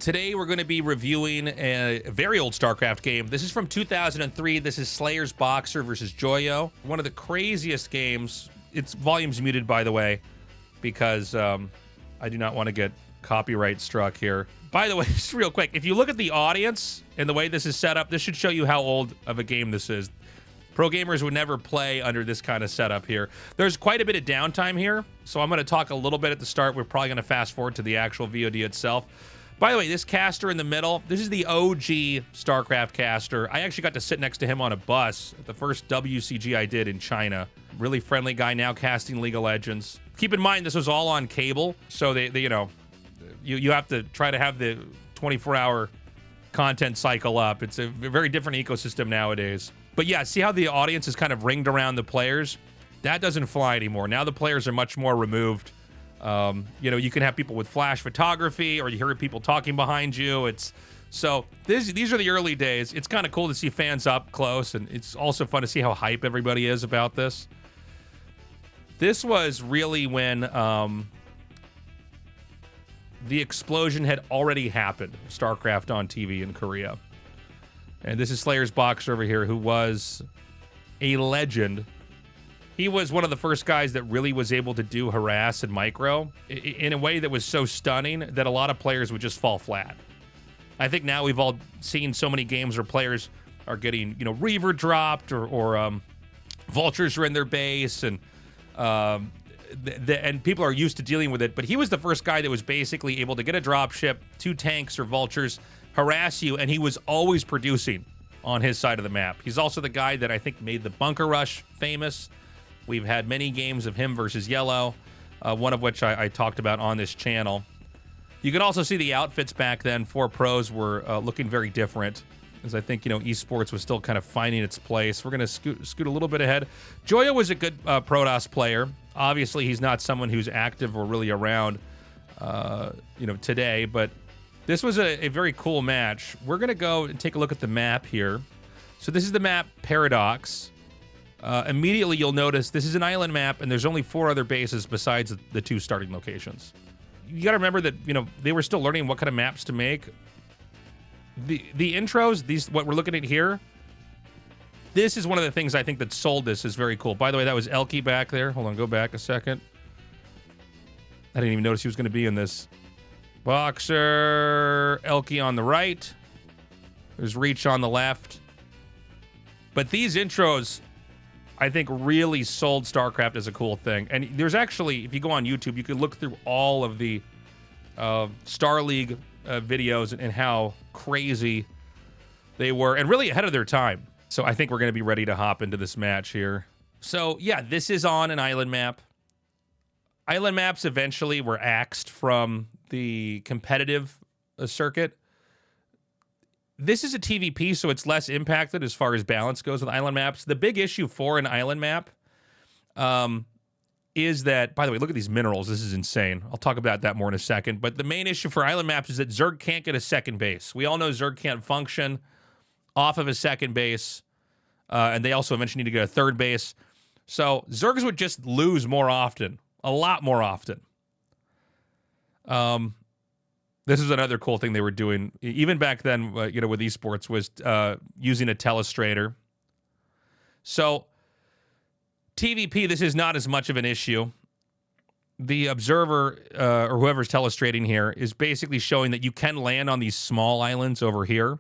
Today we're going to be reviewing a very old StarCraft game. This is from 2003. This is Slayer's Boxer versus Joyo. One of the craziest games. Its volume's muted, by the way, because I do not want to get copyright struck here. By the way, just real quick, if you look at the audience and the way this is set up, this should show you how old of a game this is. Pro gamers would never play under this kind of setup here. There's quite a bit of downtime here, so I'm going to talk a little bit at the start. We're probably going to fast forward to the actual VOD itself. By the way, this caster in the middle, this is the OG StarCraft caster. I actually got to sit next to him on a bus at the first WCG I did in China. Really friendly guy, now casting League of Legends. Keep in mind, this was all on cable, so they you know, you have to try to have the 24-hour content cycle up. It's a very different ecosystem nowadays. But yeah, see how the audience is kind of ringed around the players? That doesn't fly anymore. Now the players are much more removed. You know, you can have people with flash photography, or you hear people talking behind you. These are the early days. It's kind of cool to see fans up close, and it's also fun to see how hype everybody is about this. This was really when the explosion had already happened. StarCraft on TV in Korea. And this is Slayer's Boxer over here, who was a legend. He was one of the first guys that really was able to do harass and micro in a way that was so stunning that a lot of players would just fall flat. I think now we've all seen so many games where players are getting, you know, Reaver dropped or vultures are in their base, and people are used to dealing with it. But he was the first guy that was basically able to get a dropship, 2 tanks or vultures, harass you, and he was always producing on his side of the map. He's also the guy that I think made the bunker rush famous. We've had many games of him versus Yellow, one of which I talked about on this channel. You can also see the outfits back then for pros were looking very different, as I think, you know, esports was still kind of finding its place. We're going to scoot a little bit ahead. Joyo was a good Protos player. Obviously, he's not someone who's active or really around, you know, today, but this was a very cool match. We're going to go and take a look at the map here. So this is the map Paradox. Immediately, you'll notice this is an island map, and there's only 4 other bases besides the 2 starting locations. You got to remember that, you know, they were still learning what kind of maps to make. The intros, what we're looking at here, this is one of the things I think that sold this is very cool. By the way, that was Elky back there. Hold on, go back a second. I didn't even notice he was going to be in this. Boxer, Elky on the right. There's Reach on the left. But these intros, I think, really sold StarCraft as a cool thing. And there's actually, if you go on YouTube, you can look through all of the Star League videos and how crazy they were, and really ahead of their time. So I think we're going to be ready to hop into this match here. So yeah, this is on an island map. Island maps eventually were axed from the competitive circuit. This is a TVP, so it's less impacted as far as balance goes with island maps. The big issue for an island map is that, by the way, look at these minerals. This is insane. I'll talk about that more in a second. But the main issue for island maps is that Zerg can't get a second base. We all know Zerg can't function off of a second base, and they also eventually need to get a third base. So Zergs would just lose more often, a lot more often. This is another cool thing they were doing, even back then, you know, with esports, was using a telestrator. So, TVP, this is not as much of an issue. The observer, or whoever's telestrating here, is basically showing that you can land on these small islands over here.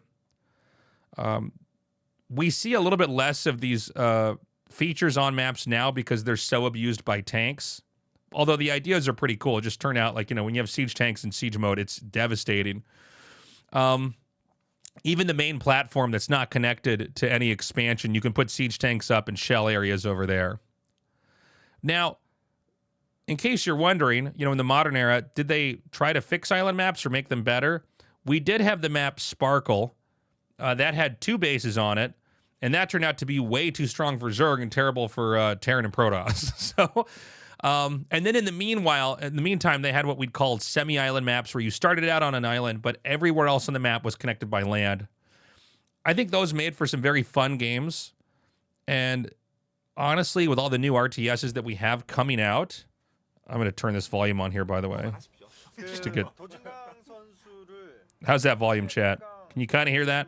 We see a little bit less of these features on maps now because they're so abused by tanks. Although the ideas are pretty cool. It just turned out, like, you know, when you have siege tanks in siege mode, it's devastating. Even the main platform that's not connected to any expansion, you can put siege tanks up in shell areas over there. Now, in case you're wondering, you know, in the modern era, did they try to fix island maps or make them better? We did have the map Sparkle. That had 2 bases on it, and that turned out to be way too strong for Zerg and terrible for Terran and Protoss. So... and then in the meantime, they had what we'd call semi-island maps, where you started out on an island, but everywhere else on the map was connected by land. I think those made for some very fun games. And honestly, with all the new RTSs that we have coming out, I'm going to turn this volume on here, by the way, just to get How's that volume, chat? Can you kind of hear that?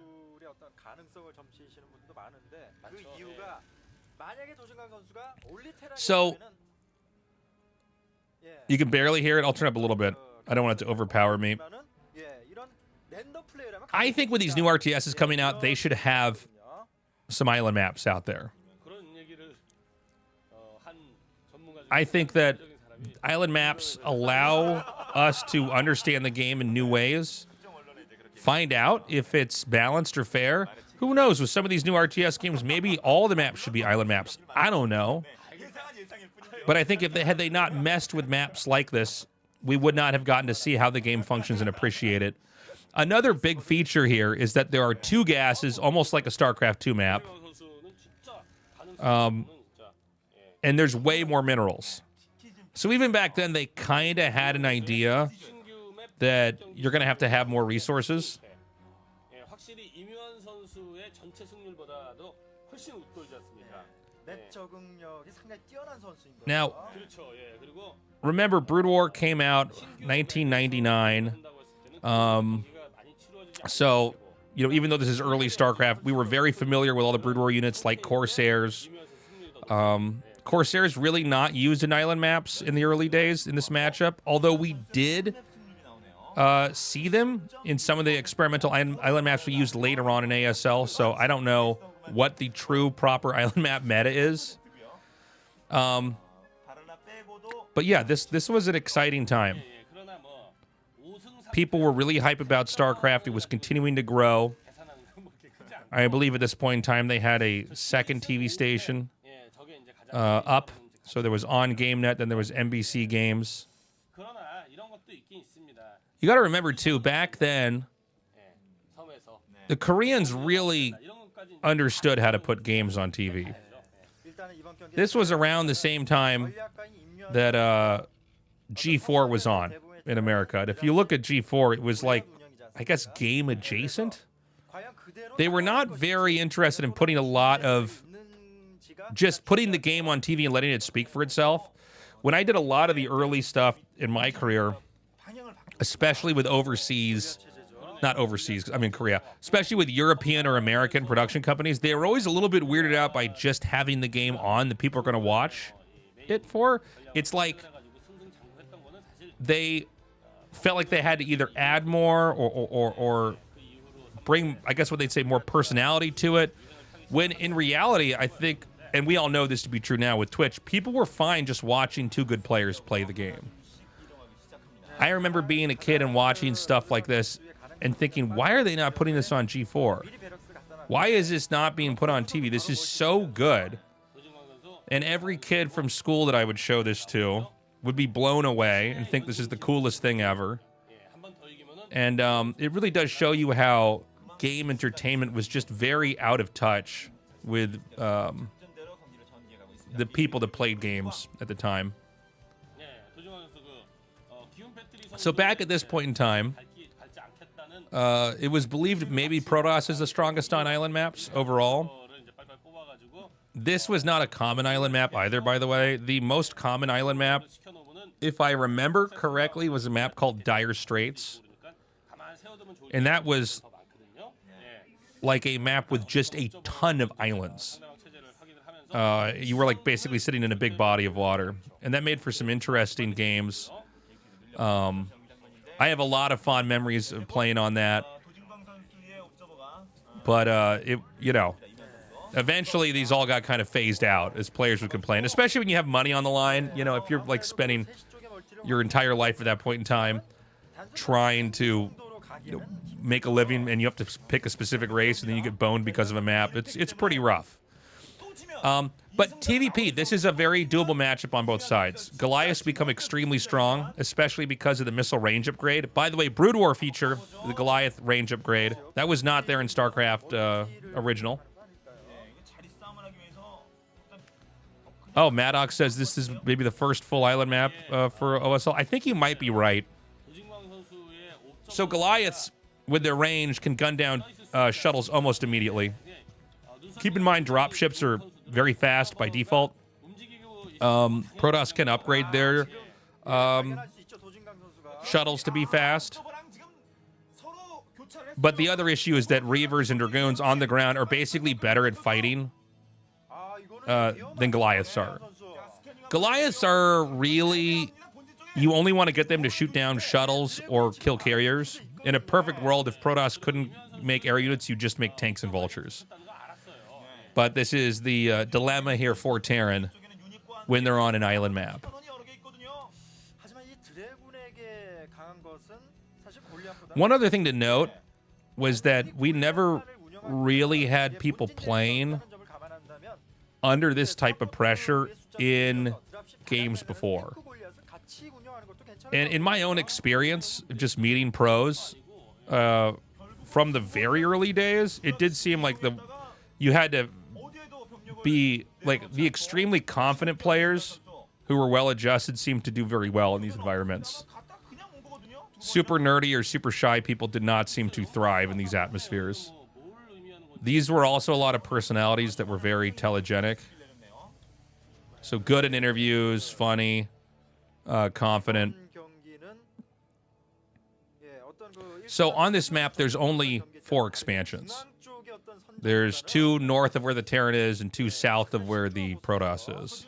So you can barely hear it. I'll turn up a little bit. I don't want it to overpower me. I think with these new RTSs coming out, they should have some island maps out there. I think that island maps allow us to understand the game in new ways, find out if it's balanced or fair. Who knows? With some of these new RTS games, maybe all the maps should be island maps. I don't know. But I think if had they not messed with maps like this, we would not have gotten to see how the game functions and appreciate it. Another big feature here is that there are two gases, almost like a StarCraft 2 map. And there's way more minerals. So even back then, they kind of had an idea that you're going to have more resources. Now, remember, Brood War came out 1999. So, you know, even though this is early StarCraft, we were very familiar with all the Brood War units like Corsairs. Corsairs really not used in island maps in the early days in this matchup, although we did see them in some of the experimental island maps we used later on in ASL, so I don't know what the true proper island map meta is. But yeah, this was an exciting time. People were really hype about StarCraft. It was continuing to grow. I believe at this point in time they had a second TV station up. So there was On GameNet, then there was NBC Games. You got to remember, too, back then, the Koreans really understood how to put games on TV. This was around the same time that G4 was on in America. And if you look at G4, it was like, I guess, game adjacent. They were not very interested in putting a lot of just putting the game on TV and letting it speak for itself. When I did a lot of the early stuff in my career, especially with Korea, especially with European or American production companies, they were always a little bit weirded out by just having the game on that people are going to watch it for. It's like they felt like they had to either add more or bring, I guess what they'd say, more personality to it. When in reality, I think, and we all know this to be true now with Twitch, people were fine just watching two good players play the game. I remember being a kid and watching stuff like this and thinking, why are they not putting this on G4? Why is this not being put on TV? This is so good. And every kid from school that I would show this to would be blown away and think this is the coolest thing ever. And it really does show you how game entertainment was just very out of touch with the people that played games at the time. So back at this point in time, it was believed maybe Protos is the strongest on island maps overall. This was not a common island map either, by the way. The most common island map, if I remember correctly, was a map called Dire Straits. And that was like a map with just a ton of islands. You were like basically sitting in a big body of water. And that made for some interesting games. I have a lot of fond memories of playing on that. But, eventually these all got kind of phased out as players would complain, especially when you have money on the line. You know, if you're like spending your entire life at that point in time trying to make a living and you have to pick a specific race and then you get boned because of a map, it's pretty rough. But TVP, this is a very doable matchup on both sides. Goliath's become extremely strong, especially because of the missile range upgrade. By the way, Brood War feature, the Goliath range upgrade, that was not there in StarCraft original. Oh, Maddox says this is maybe the first full island map for OSL. I think you might be right. So Goliaths, with their range, can gun down shuttles almost immediately. Keep in mind, drop ships are very fast by default. Protoss can upgrade their shuttles to be fast. But the other issue is that Reavers and Dragoons on the ground are basically better at fighting than Goliaths are. Goliaths are really, you only want to get them to shoot down shuttles or kill carriers. In a perfect world, if Protoss couldn't make air units, you just make tanks and vultures. But this is the dilemma here for Terran when they're on an island map. One other thing to note was that we never really had people playing under this type of pressure in games before. And in my own experience, just meeting pros from the very early days, it did seem like you had to be like the extremely confident players who were well adjusted seemed to do very well in these environments. Super nerdy or super shy people did not seem to thrive in these atmospheres. These were also a lot of personalities that were very telegenic. So good in interviews, funny, confident. So on this map, there's only 4 expansions. There's 2 north of where the Terran is and 2 south of where the Protoss is.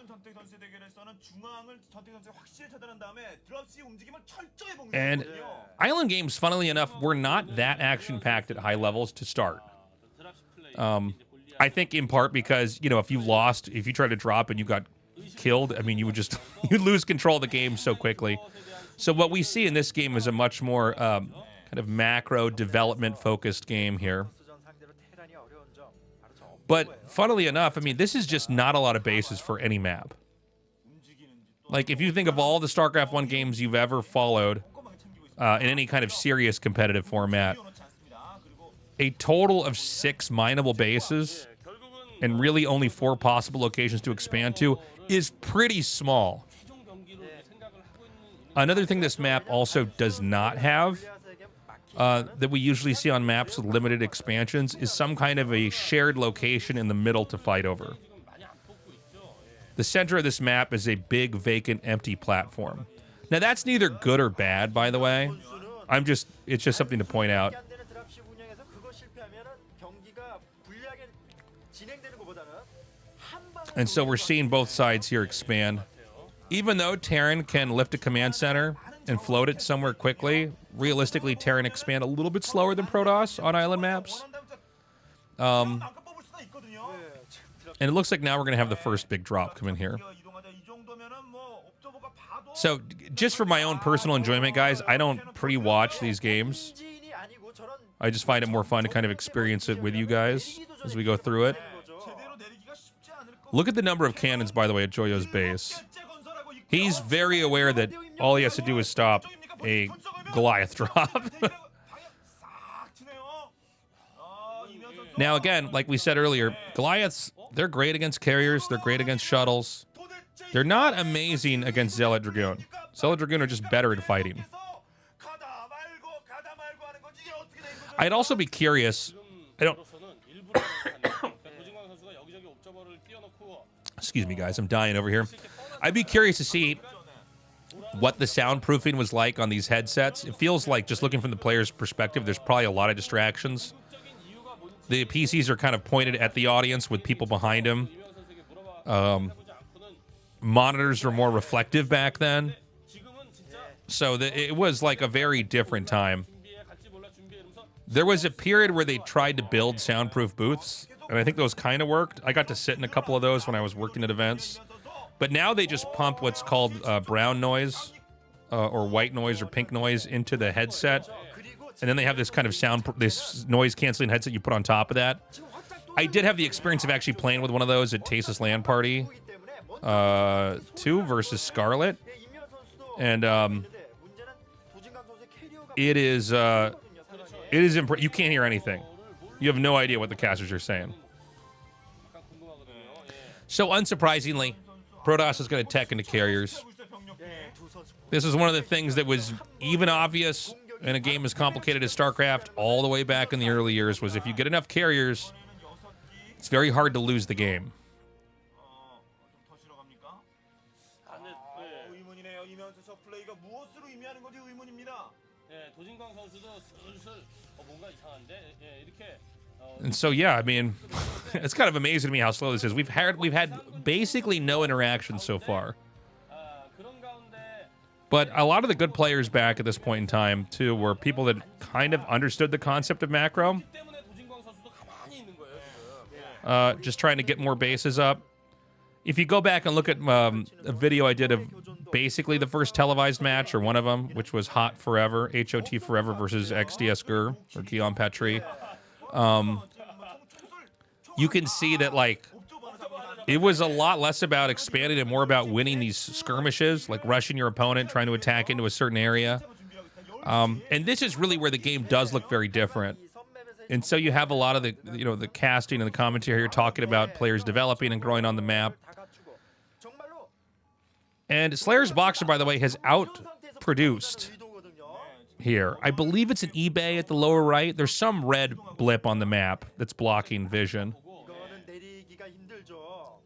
And island games, funnily enough, were not that action-packed at high levels to start. I think in part because, you know, if you tried to drop and you got killed, I mean, you would just, you'd lose control of the game so quickly. So what we see in this game is a much more kind of macro development-focused game here. But funnily enough, I mean, this is just not a lot of bases for any map. Like, if you think of all the StarCraft 1 games you've ever followed in any kind of serious competitive format, a total of 6 mineable bases and really only 4 possible locations to expand to is pretty small. Another thing this map also does not have that we usually see on maps with limited expansions is some kind of a shared location in the middle to fight over. The center of this map is a big, vacant, empty platform. Now, that's neither good or bad, by the way. It's just something to point out. And so we're seeing both sides here expand. Even though Terran can lift a command center and float it somewhere quickly, realistically, Terran expand a little bit slower than Protoss on island maps. And it looks like now we're going to have the first big drop come in here. So, just for my own personal enjoyment, guys, I don't pre-watch these games. I just find it more fun to kind of experience it with you guys as we go through it. Look at the number of cannons, by the way, at Joyo's base. He's very aware that all he has to do is stop a Goliath drop. Now, again, like we said earlier, Goliaths, they're great against carriers. They're great against shuttles. They're not amazing against Zealot Dragoon. Zealot Dragoon are just better at fighting. I'd also be curious. Excuse me, guys. I'm dying over here. I'd be curious to see what the soundproofing was like on these headsets. It feels like, just looking from the player's perspective, there's probably a lot of distractions. The PCs are kind of pointed at the audience with people behind them. Monitors were more reflective back then. So it was like a very different time. There was a period where they tried to build soundproof booths, and I think those kind of worked. I got to sit in a couple of those when I was working at events. But now they just pump what's called brown noise or white noise or pink noise into the headset. And then they have this kind of this noise-canceling headset you put on top of that. I did have the experience of actually playing with one of those at Tasis LAN Party 2 versus Scarlet. And it is you can't hear anything. You have no idea what the casters are saying. So unsurprisingly, Protoss is going to tech into carriers. This is one of the things that was even obvious in a game as complicated as StarCraft all the way back in the early years, was if you get enough carriers, it's very hard to lose the game. And so, yeah, I mean, it's kind of amazing to me how slow this is. We've had basically no interaction so far. But a lot of the good players back at this point in time, too, were people that kind of understood the concept of macro. Just trying to get more bases up. If you go back and look at a video I did of basically the first televised match, or one of them, which was Hot Forever, HOT Forever versus XDS Gur, or Guillaume Patry, you can see that, like, it was a lot less about expanding and more about winning these skirmishes, like rushing your opponent, trying to attack into a certain area. And this is really where the game does look very different. And so you have a lot of the, the casting and the commentary here talking about players developing and growing on the map. And Slayer's Boxer, by the way, has outproduced here. I believe it's an eBay at the lower right. There's some red blip on the map that's blocking vision.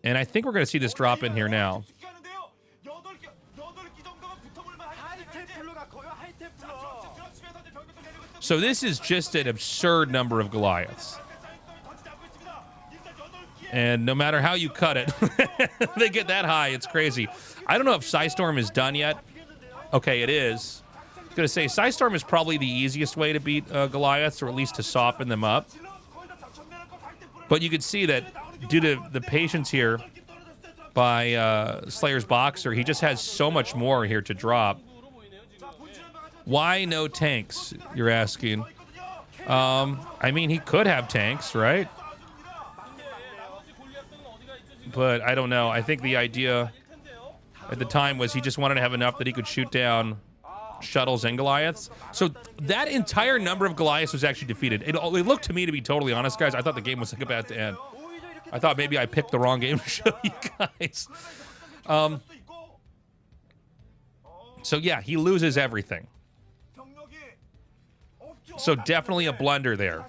And I think we're going to see this drop in here now. So this is just an absurd number of Goliaths. And no matter how you cut it, they get that high. It's crazy. I don't know if Psystorm is done yet. Okay, it is. I was going to say, Psystorm is probably the easiest way to beat Goliaths, or at least to soften them up. But you can see that due to the patience here by Slayer's Boxer, he just has so much more here to drop. Why no tanks, you're asking? I mean, he could have tanks, right? But I don't know. I think the idea at the time was he just wanted to have enough that he could shoot down shuttles and Goliaths. So that entire number of Goliaths was actually defeated. It looked to me, to be totally honest, guys, I thought the game was like about to end. I thought maybe I picked the wrong game to show you guys. So yeah, he loses everything. So definitely a blunder there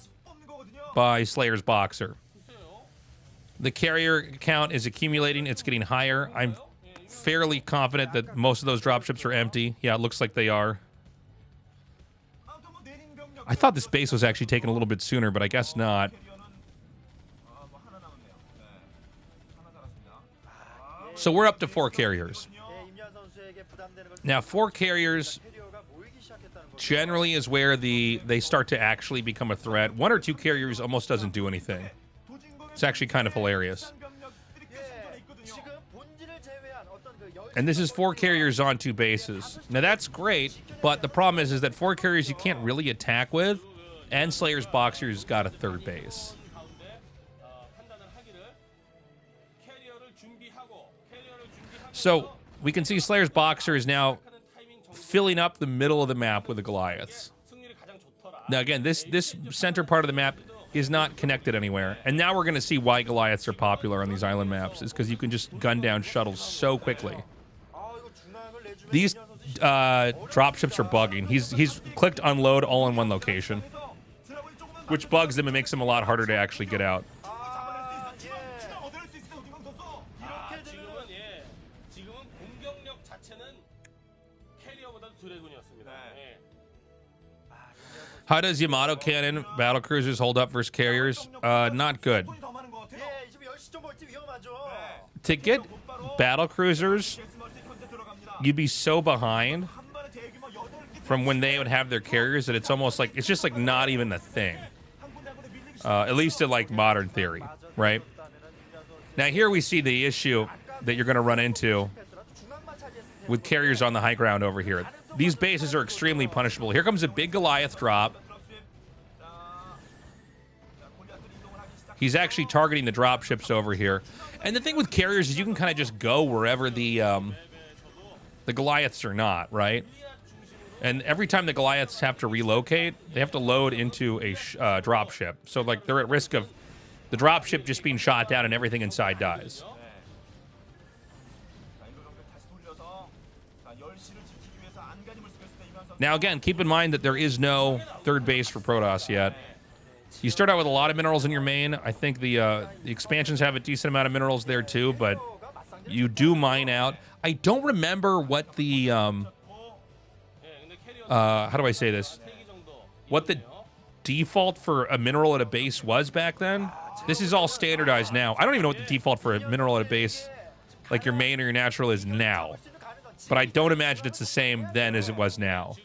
by Slayer's Boxer. The carrier count is accumulating. It's getting higher. I'm fairly confident that most of those dropships are empty. Yeah, it looks like they are. I thought this base was actually taken a little bit sooner, but I guess not. So we're up to 4 carriers. Now, 4 carriers generally is where they start to actually become a threat. 1 or 2 carriers almost doesn't do anything. It's actually kind of hilarious. And this is 4 carriers on 2 bases. Now that's great, but the problem is that 4 carriers you can't really attack with, and Slayer's Boxer's got a 3rd base. So we can see Slayer's Boxer is now filling up the middle of the map with the Goliaths. Now again, this center part of the map is not connected anywhere. And now we're going to see why Goliaths are popular on these island maps, is because you can just gun down shuttles so quickly. These dropships are bugging. He's clicked unload all in one location, which bugs them and makes them a lot harder to actually get out. How does Yamato cannon battlecruisers hold up versus carriers? Not good. To get battlecruisers, you'd be so behind from when they would have their carriers that it's almost like, it's just like not even a thing. At least in like modern theory, right? Now here we see the issue that you're going to run into with carriers on the high ground over here. These bases are extremely punishable. Here comes a big Goliath drop. He's actually targeting the drop ships over here. And the thing with carriers is you can kind of just go wherever the Goliaths are not, right? And every time the Goliaths have to relocate, they have to load into a drop ship. So, like, they're at risk of the drop ship just being shot down and everything inside dies. Now, again, keep in mind that there is no 3rd base for Protos yet. You start out with a lot of minerals in your main. I think the expansions have a decent amount of minerals there too, but you do mine out. I don't remember what the how do I say this? What the default for a mineral at a base was back then. This is all standardized now. I don't even know what the default for a mineral at a base, like your main or your natural, is now. But I don't imagine it's the same then as it was now.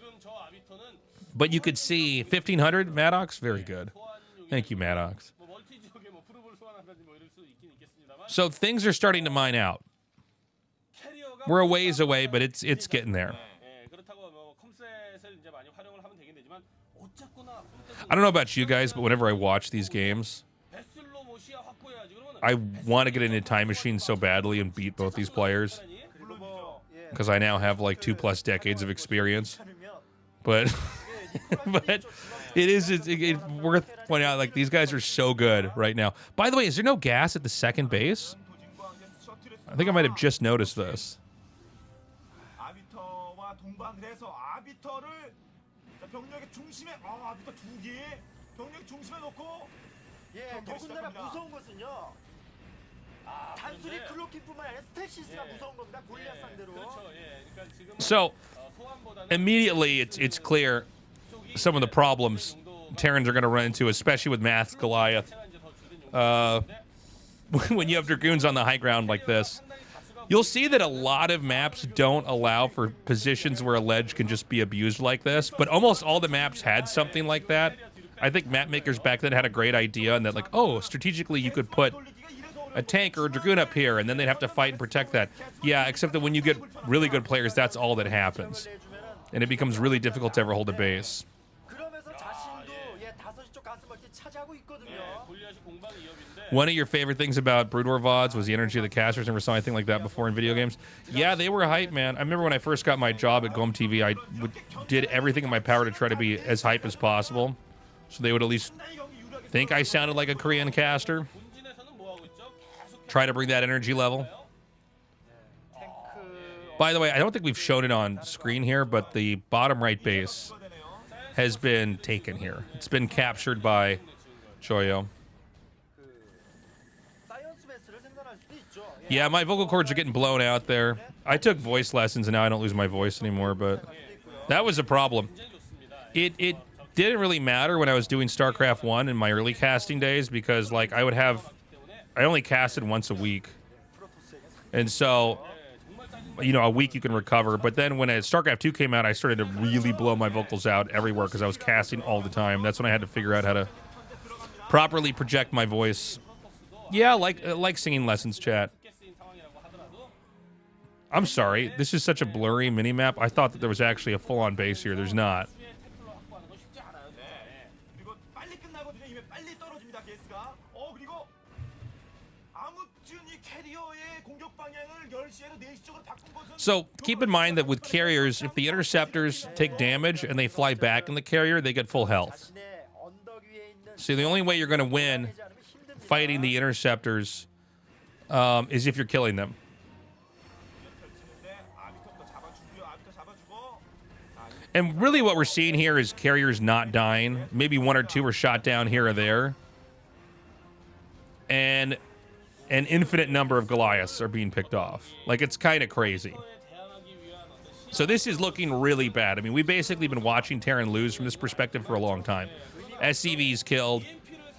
But you could see 1500 Maddox, very good. Thank you, Maddox. So things are starting to mine out. We're a ways away, but it's getting there. I don't know about you guys, but whenever I watch these games, I want to get into Time Machine so badly and beat both these players, because I now have like 2+ decades of experience. But but it's worth pointing out, like, these guys are so good right now. By the way, is there no gas at the second base? I think I might have just noticed this. So immediately it's clear some of the problems Terrans are going to run into, especially with Math's Goliath. When you have Dragoons on the high ground like this, you'll see that a lot of maps don't allow for positions where a ledge can just be abused like this, but almost all the maps had something like that. I think map makers back then had a great idea, and that, like, oh, strategically you could put a tank or a Dragoon up here, and then they'd have to fight and protect that. Yeah, except that when you get really good players, that's all that happens. And it becomes really difficult to ever hold a base. One of your favorite things about Brood War VODs was the energy of the casters. Never saw anything like that before in video games. Yeah, they were hype, man. I remember when I first got my job at GOM TV, I did everything in my power to try to be as hype as possible, so they would at least think I sounded like a Korean caster. Try to bring that energy level. By the way, I don't think we've shown it on screen here, but the bottom right base has been taken here. It's been captured by Joyo. Yeah, my vocal cords are getting blown out there. I took voice lessons, and now I don't lose my voice anymore, but that was a problem. It didn't really matter when I was doing StarCraft 1 in my early casting days, because, like, I only casted once a week. And so, you know, a week you can recover. But then when StarCraft 2 came out, I started to really blow my vocals out everywhere because I was casting all the time. That's when I had to figure out how to properly project my voice. Yeah, like singing lessons, chat. I'm sorry. This is such a blurry mini-map. I thought that there was actually a full-on base here. There's not. So keep in mind that with carriers, if the interceptors take damage and they fly back in the carrier, they get full health. So the only way you're going to win fighting the interceptors is if you're killing them. And really what we're seeing here is carriers not dying. Maybe one or two are shot down here or there. And an infinite number of Goliaths are being picked off. Like, it's kind of crazy. So this is looking really bad. I mean, we've basically been watching Terran lose from this perspective for a long time. SCVs killed.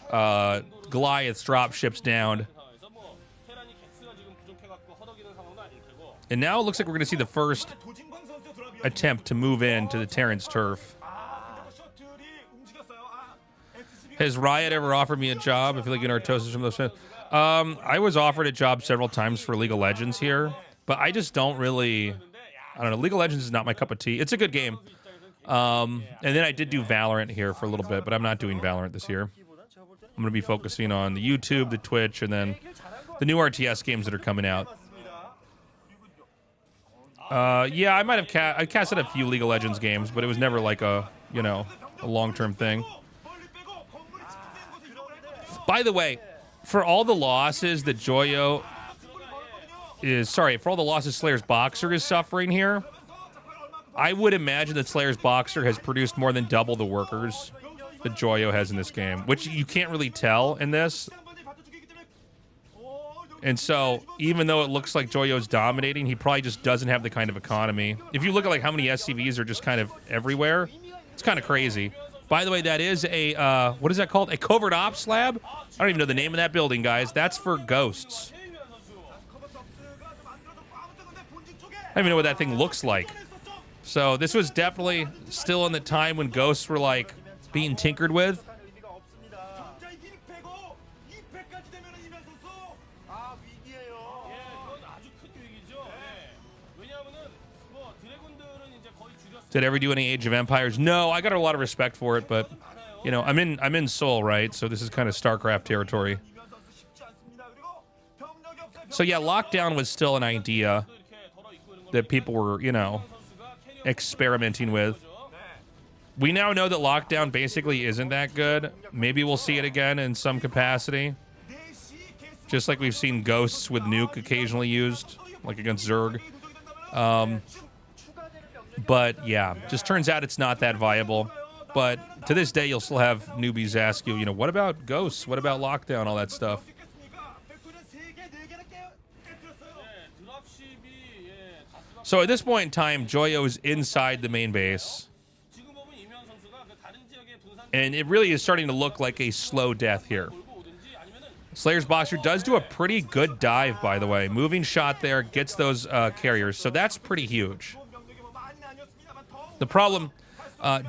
Goliaths drop ships down. And now it looks like we're going to see the first attempt to move into the Terran's turf. Has Riot ever offered me a job? I feel like Protos is from those. I was offered a job several times for League of Legends here, but I just don't really. I don't know. League of Legends is not my cup of tea. It's a good game. And then I did do Valorant here for a little bit, but I'm not doing Valorant this year. I'm going to be focusing on the YouTube, the Twitch, and then the new RTS games that are coming out. Yeah, I might have I casted a few League of Legends games, but it was never like a long-term thing. By the way, for all the losses that Joyo for all the losses Slayer's Boxer is suffering here, I would imagine that Slayer's Boxer has produced more than double the workers that Joyo has in this game, which you can't really tell in this. And so, even though it looks like Joyo's dominating, he probably just doesn't have the kind of economy. If you look at like how many SCVs are just kind of everywhere, it's kind of crazy. By the way, that is a, what is that called? A covert ops lab? I don't even know the name of that building, guys. That's for ghosts. I don't even know what that thing looks like. So this was definitely still in the time when ghosts were like being tinkered with. Did I ever do any Age of Empires? No, I got a lot of respect for it, but you know, I'm in Seoul, right? So this is kind of StarCraft territory. So yeah, lockdown was still an idea that people were, you know, experimenting with. We now know that lockdown basically isn't that good. Maybe we'll see it again in some capacity. Just like we've seen ghosts with nuke occasionally used, like against Zerg. But yeah, just turns out it's not that viable. But to this day, you'll still have newbies ask you, you know, what about ghosts? What about lockdown? All that stuff. So at this point in time, Joyo is inside the main base. And it really is starting to look like a slow death here. Slayer's Boxer does do a pretty good dive, by the way. Moving shot there, gets those carriers. So that's pretty huge. The problem,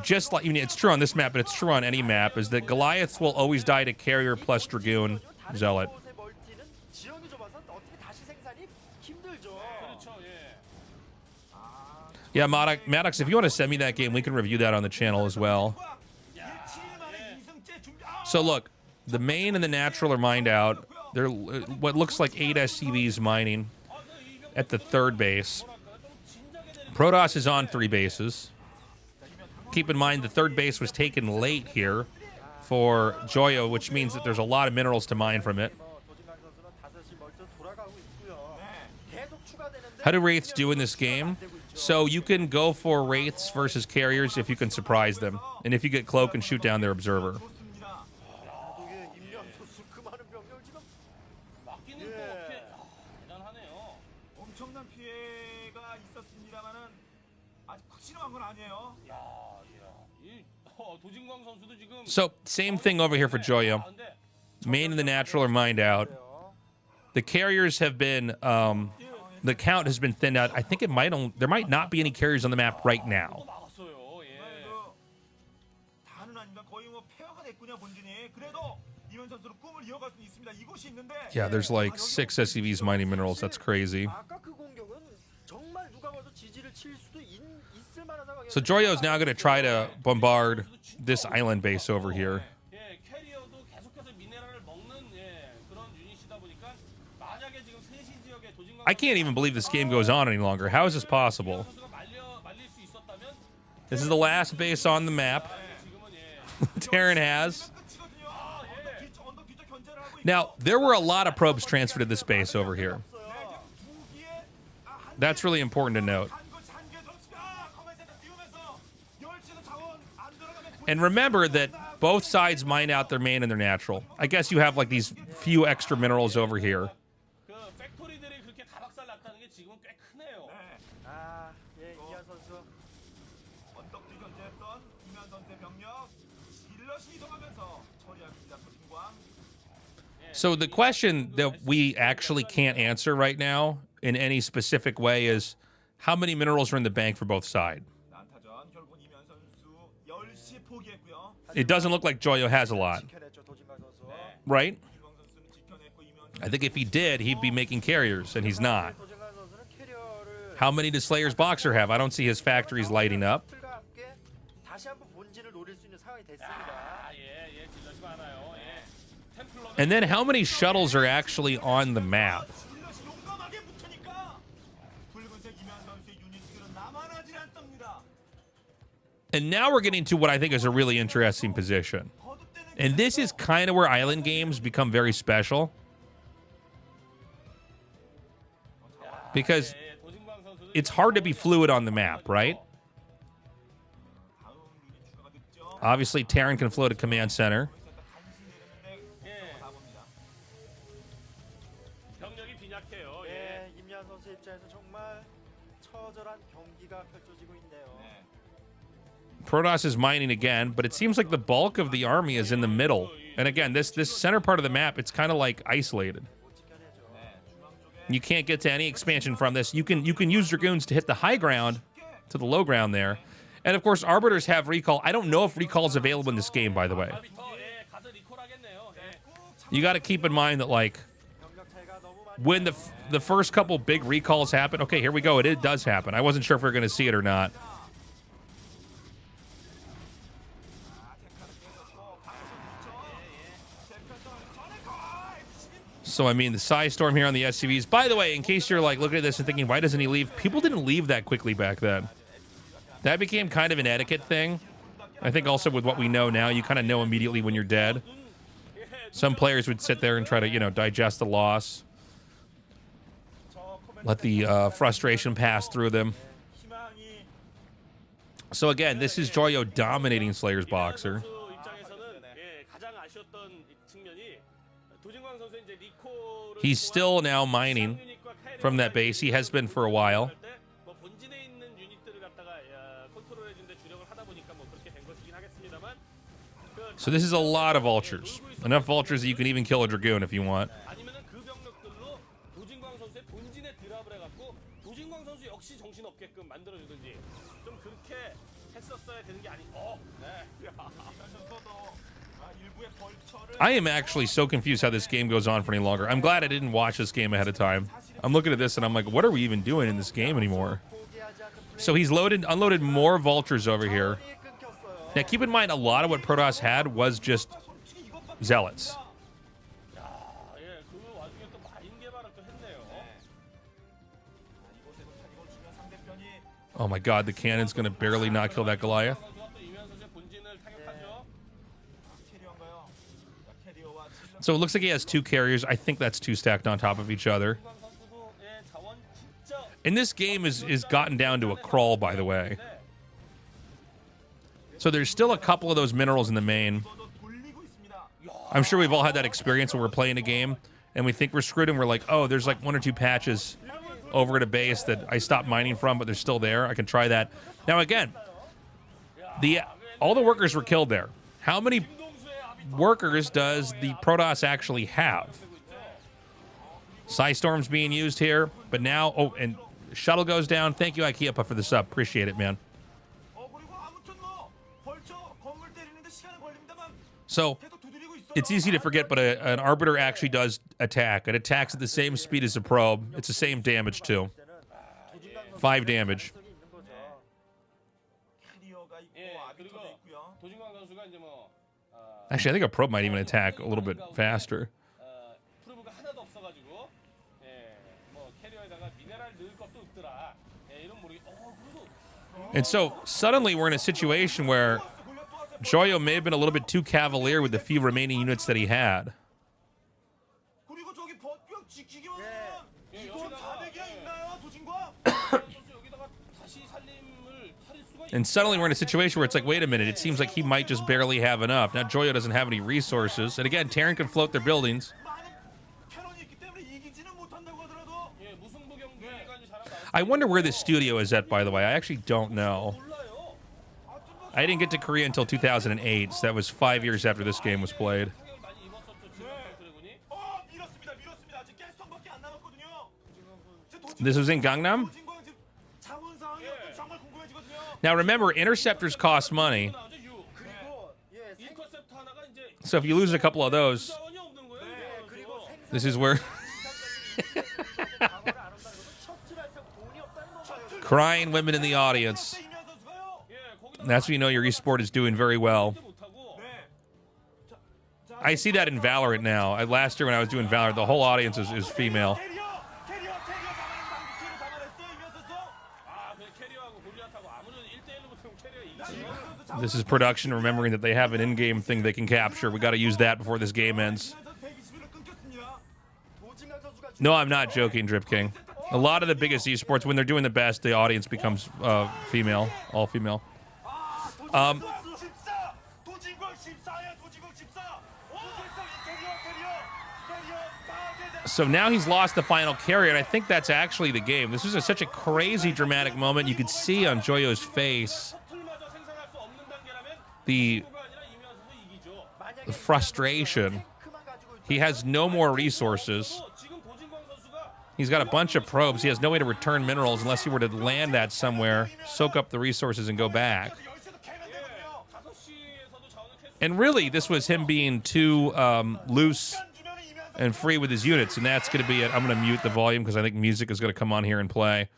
just like, I mean, it's true on this map, but it's true on any map, is that Goliaths will always die to Carrier plus Dragoon Zealot. Yeah, Maddox, if you want to send me that game, we can review that on the channel as well. So look, the main and the natural are mined out. They're what looks like 8 SCVs mining at the third base. Protos is on 3 bases. Keep in mind the third base was taken late here for Joyo, which means that there's a lot of minerals to mine from it. How do Wraiths do in this game? So you can go for Wraiths versus Carriers if you can surprise them. And if you get Cloak and shoot down their Observer. So, same thing over here for Joyo. Main and the natural are mined out. The Carriers have been, the count has been thinned out. I think it might there might not be any Carriers on the map right now. Yeah, there's like 6 SCVs mining minerals. That's crazy. So Joyo is now going to try to bombard this island base over here. I can't even believe this game goes on any longer. How is this possible? This is the last base on the map. Terran has. Now, there were a lot of probes transferred to this base over here. That's really important to note. And remember that both sides mine out their main and their natural. I guess you have like these few extra minerals over here. So the question that we actually can't answer right now in any specific way is how many minerals are in the bank for both sides? It doesn't look like Joyo has a lot, right? I think if he did, he'd be making Carriers, and he's not. How many does Slayer's Boxer have? I don't see his factories lighting up. And then how many shuttles are actually on the map? And now we're getting to what I think is a really interesting position. And this is kind of where island games become very special. Because it's hard to be fluid on the map, right? Obviously, Terran can float a command center. Protos is mining again, but it seems like the bulk of the army is in the middle. And again, this center part of the map, it's kind of like isolated. You can't get to any expansion from this. You can use Dragoons to hit the high ground to the low ground there. And of course, Arbiters have recall. I don't know if recall is available in this game, by the way. You got to keep in mind that, like, when the first couple big recalls happen. Okay, here we go. It does happen. I wasn't sure if we were going to see it or not. So, I mean, the Psystorm here on the SCVs. By the way, in case you're, like, looking at this and thinking, why doesn't he leave? People didn't leave that quickly back then. That became kind of an etiquette thing. I think also with what we know now, you kind of know immediately when you're dead. Some players would sit there and try to, you know, digest the loss. Let the frustration pass through them. So, again, this is Joyo dominating Slayer's Boxer. He's still now mining from that base. He has been for a while. So this is a lot of vultures. Enough vultures that you can even kill a Dragoon if you want. I am actually so confused how this game goes on for any longer. I'm glad I didn't watch this game ahead of time. I'm looking at this and I'm like, what are we even doing in this game anymore? So he's unloaded more vultures over here. Now keep in mind, a lot of what Protos had was just zealots. Oh my god, the cannon's gonna barely not kill that Goliath. So it looks like he has 2 carriers. I think that's 2 stacked on top of each other. And this game is gotten down to a crawl, by the way. So there's still a couple of those minerals in the main. I'm sure we've all had that experience when we're playing a game and we think we're screwed and we're like, oh, there's like 1 or 2 patches over at a base that I stopped mining from, but they're still there. I can try that. Now, again, all the workers were killed there. How many workers does the Protoss actually have? Psystorm's being used here, but now, oh, and shuttle goes down. Thank you, IKEA, for the sub. Appreciate it, man. So it's easy to forget, but an Arbiter actually does attack. It attacks at the same speed as a probe. It's the same damage, too. 5 damage. Actually, I think a probe might even attack a little bit faster. And so suddenly we're in a situation where Joyo may have been a little bit too cavalier with the few remaining units that he had. And suddenly we're in a situation where it's like, wait a minute, it seems like he might just barely have enough. Now Joyo doesn't have any resources. And again, Terran can float their buildings. I wonder where this studio is at, by the way. I actually don't know. I didn't get to Korea until 2008, so that was 5 years after this game was played. This was in Gangnam? Now remember, interceptors cost money. So if you lose a couple of those, this is where... Crying women in the audience. That's when you know your esport is doing very well. I see that in Valorant now. Last year when I was doing Valorant, the whole audience is female. This is production, remembering that they have an in-game thing they can capture. We got to use that before this game ends. No, I'm not joking, Drip King. A lot of the biggest esports, when they're doing the best, the audience becomes female, all female. So now he's lost the final carrier, and I think that's actually the game. This is such a crazy, dramatic moment. You could see on Joyo's face the frustration. He has no more resources. He's got a bunch of probes. He has no way to return minerals unless he were to land that somewhere, soak up the resources, and go back. And really, this was him being too loose and free with his units, and that's going to be it. I'm going to mute the volume because I think music is going to come on here and play.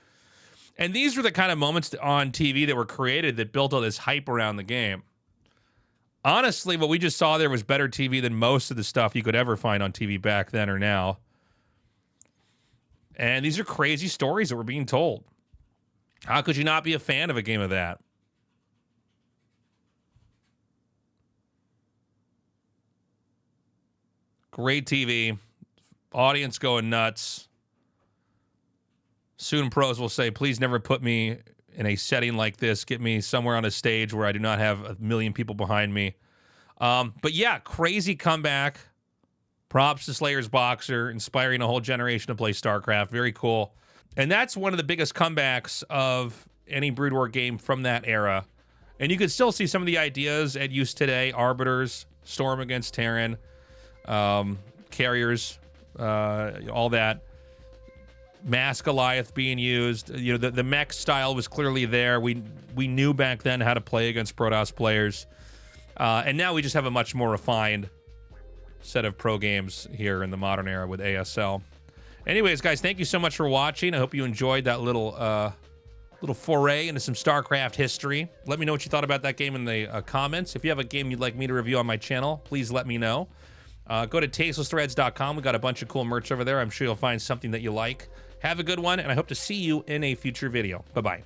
And these were the kind of moments on TV that were created that built all this hype around the game. Honestly, what we just saw there was better TV than most of the stuff you could ever find on TV back then or now. And these are crazy stories that were being told. How could you not be a fan of a game of that? Great TV. Audience going nuts. Soon pros will say, please never put me in a setting like this. Get me somewhere on a stage where I do not have a million people behind me. But yeah, crazy comeback. Props to Slayer's Boxer, inspiring a whole generation to play StarCraft. Very cool. And that's one of the biggest comebacks of any Brood War game from that era. And you can still see some of the ideas at use today. Arbiters, Storm against Terran, Carriers, all that. Mass Goliath being used. You know, the mech style was clearly there. We knew back then how to play against Protoss players. And now we just have a much more refined set of pro games here in the modern era with ASL. Anyways, guys, thank you so much for watching. I hope you enjoyed that little foray into some StarCraft history. Let me know what you thought about that game in the comments. If you have a game you'd like me to review on my channel, please let me know. Go to tastelessthreads.com. We got a bunch of cool merch over there. I'm sure you'll find something that you like. Have a good one, and I hope to see you in a future video. Bye-bye.